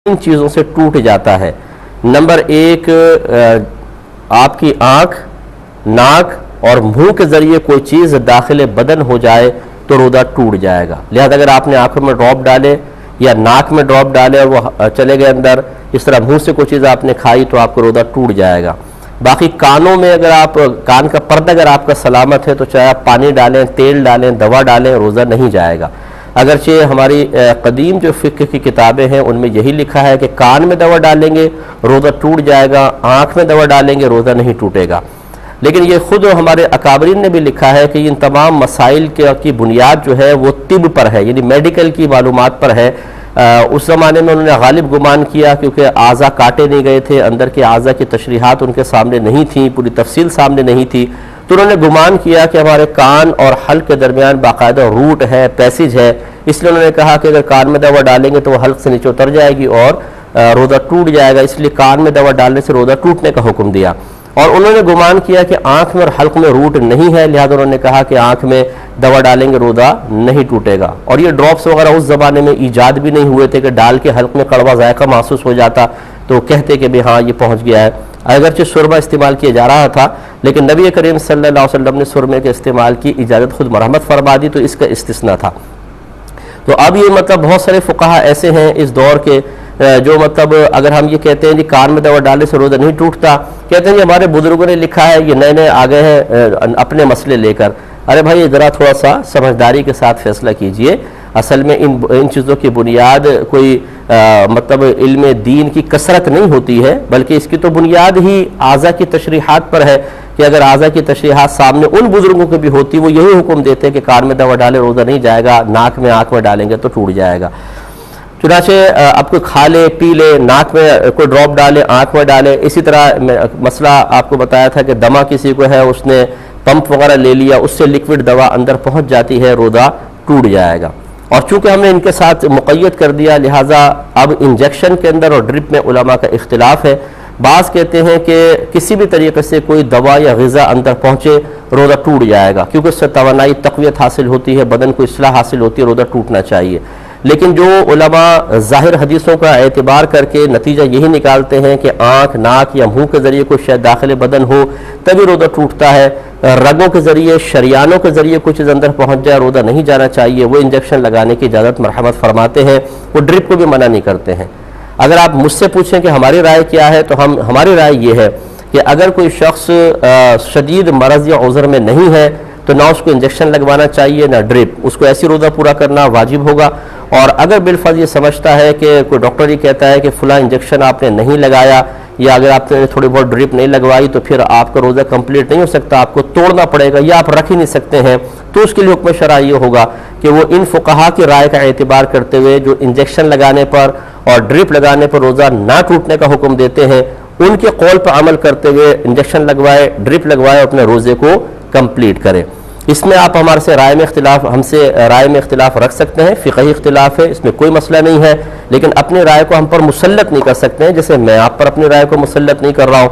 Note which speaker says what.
Speaker 1: ان چیزوں سے ٹوٹ جاتا ہے۔ نمبر ایک، آپ کی آنکھ، ناک اور منہ کے ذریعے کوئی چیز داخل بدن ہو جائے تو روزہ ٹوٹ جائے گا۔ لہذا اگر آپ نے آنکھوں میں ڈراپ ڈالے یا ناک میں ڈراپ ڈالے اور وہ چلے گئے اندر، اس طرح منہ سے کوئی چیز آپ نے کھائی تو آپ کو روزہ ٹوٹ جائے گا۔ باقی کانوں میں اگر آپ کان کا پردہ اگر آپ کا سلامت ہے تو چاہے آپ پانی ڈالیں، تیل ڈالیں، دوا ڈالیں، روزہ نہیں جائے گا۔ اگرچہ ہماری قدیم جو فقہ کی کتابیں ہیں ان میں یہی لکھا ہے کہ کان میں دوا ڈالیں گے روزہ ٹوٹ جائے گا، آنکھ میں دوا ڈالیں گے روزہ نہیں ٹوٹے گا۔ لیکن یہ خود ہمارے اکابرین نے بھی لکھا ہے کہ ان تمام مسائل کی بنیاد جو ہے وہ طب پر ہے، یعنی میڈیکل کی معلومات پر ہے۔ اس زمانے میں انہوں نے غالب گمان کیا کیونکہ اعضاء کاٹے نہیں گئے تھے، اندر کے اعضاء کی تشریحات ان کے سامنے نہیں تھیں، پوری تفصیل سامنے نہیں تھی، تو انہوں نے گمان کیا کہ ہمارے کان اور حلق کے درمیان باقاعدہ روٹ ہے، پیسیج ہے، اس لیے انہوں نے کہا کہ اگر کان میں دوا ڈالیں گے تو وہ حلق سے نیچے اتر جائے گی اور روزہ ٹوٹ جائے گا، اس لیے کان میں دوا ڈالنے سے روزہ ٹوٹنے کا حکم دیا۔ اور انہوں نے گمان کیا کہ آنکھ میں اور حلق میں روٹ نہیں ہے، لہذا انہوں نے کہا کہ آنکھ میں دوا ڈالیں گے روزہ نہیں ٹوٹے گا۔ اور یہ ڈراپس وغیرہ اس زمانے میں ایجاد بھی نہیں ہوئے تھے کہ ڈال کے حلق میں کڑوا ذائقہ محسوس ہو جاتا تو کہتے کہ ہاں یہ پہنچ گیا ہے۔ اگرچہ سرما استعمال کیا جا رہا تھا لیکن نبی کریم صلی اللہ علیہ وسلم نے سرمے کے استعمال کی اجازت خود مرحمت فرما دی، تو اس کا استثناء تھا۔ تو اب یہ بہت سارے فقہا ایسے ہیں اس دور کے جو اگر ہم یہ کہتے ہیں کہ کان میں دوا ڈالنے سے روزہ نہیں ٹوٹتا، کہتے ہیں کہ ہمارے بزرگوں نے لکھا ہے، یہ نئے نئے آ گئے ہیں اپنے مسئلے لے کر۔ ارے بھائی ذرا تھوڑا سا سمجھداری کے ساتھ فیصلہ کیجئے۔ اصل میں ان چیزوں کی بنیاد کوئی علم دین کی کثرت نہیں ہوتی ہے، بلکہ اس کی تو بنیاد ہی اعضاء کی تشریحات پر ہے کہ اگر اعضاء کی تشریحات سامنے ان بزرگوں کی بھی ہوتی وہ یہی حکم دیتے کہ کان میں دوا ڈالے روزہ نہیں جائے گا، ناک میں آنکھ میں ڈالیں گے تو ٹوٹ جائے گا۔ چنانچہ اب کوئی کھا لے پی لے، ناک میں کوئی ڈراپ ڈالے، آنکھ میں ڈالے، اسی طرح مسئلہ آپ کو بتایا تھا کہ دمہ کسی کو ہے، اس نے پمپ وغیرہ لے لیا، اس سے لیکوڈ دوا اندر پہنچ جاتی ہے، روزہ ٹوٹ جائے گا۔ اور چونکہ ہم نے ان کے ساتھ مقید کر دیا لہٰذا اب انجیکشن کے اندر اور ڈرپ میں علماء کا اختلاف ہے۔ بعض کہتے ہیں کہ کسی بھی طریقے سے کوئی دوا یا غذا اندر پہنچے روزہ ٹوٹ جائے گا، کیونکہ اس سے توانائی تقویت حاصل ہوتی ہے، بدن کو اصلاح حاصل ہوتی ہے، روزہ ٹوٹنا چاہیے۔ لیکن جو علماء ظاہر حدیثوں کا اعتبار کر کے نتیجہ یہی نکالتے ہیں کہ آنکھ، ناک یا منہ کے ذریعے کوئی شے داخل بدن ہو تبھی روزہ ٹوٹتا ہے، رگوں کے ذریعے، شریانوں کے ذریعے کچھ چیز اندر پہنچ جائے روزہ نہیں جانا چاہیے، وہ انجیکشن لگانے کی اجازت مرحمت فرماتے ہیں، وہ ڈرپ کو بھی منع نہیں کرتے ہیں۔ اگر آپ مجھ سے پوچھیں کہ ہماری رائے کیا ہے تو ہماری رائے یہ ہے کہ اگر کوئی شخص شدید مرض یا عذر میں نہیں ہے تو نہ اس کو انجیکشن لگوانا چاہیے نہ ڈرپ، اس کو ایسی روزہ پورا کرنا واجب ہوگا۔ اور اگر بالفرض یہ سمجھتا ہے کہ کوئی ڈاکٹر ہی کہتا ہے کہ فلاں انجیکشن آپ نے نہیں لگایا یا اگر آپ نے تھوڑی بہت ڈرپ نہیں لگوائی تو پھر آپ کا روزہ کمپلیٹ نہیں ہو سکتا، آپ کو توڑنا پڑے گا یا آپ رکھ ہی نہیں سکتے ہیں، تو اس کے لیے حکم شرعی یہ ہوگا کہ وہ ان فقہا کی رائے کا اعتبار کرتے ہوئے جو انجیکشن لگانے پر اور ڈرپ لگانے پر روزہ نہ ٹوٹنے کا حکم دیتے ہیں ان کے قول پر عمل کرتے ہوئے انجیکشن لگوائے، ڈرپ لگوائے، اپنے روزے کو کمپلیٹ کرے۔ اس میں آپ ہم سے رائے میں اختلاف رکھ سکتے ہیں، فقہی اختلاف ہے، اس میں کوئی مسئلہ نہیں ہے، لیکن اپنی رائے کو ہم پر مسلط نہیں کر سکتے ہیں، جیسے میں آپ پر اپنی رائے کو مسلط نہیں کر رہا ہوں۔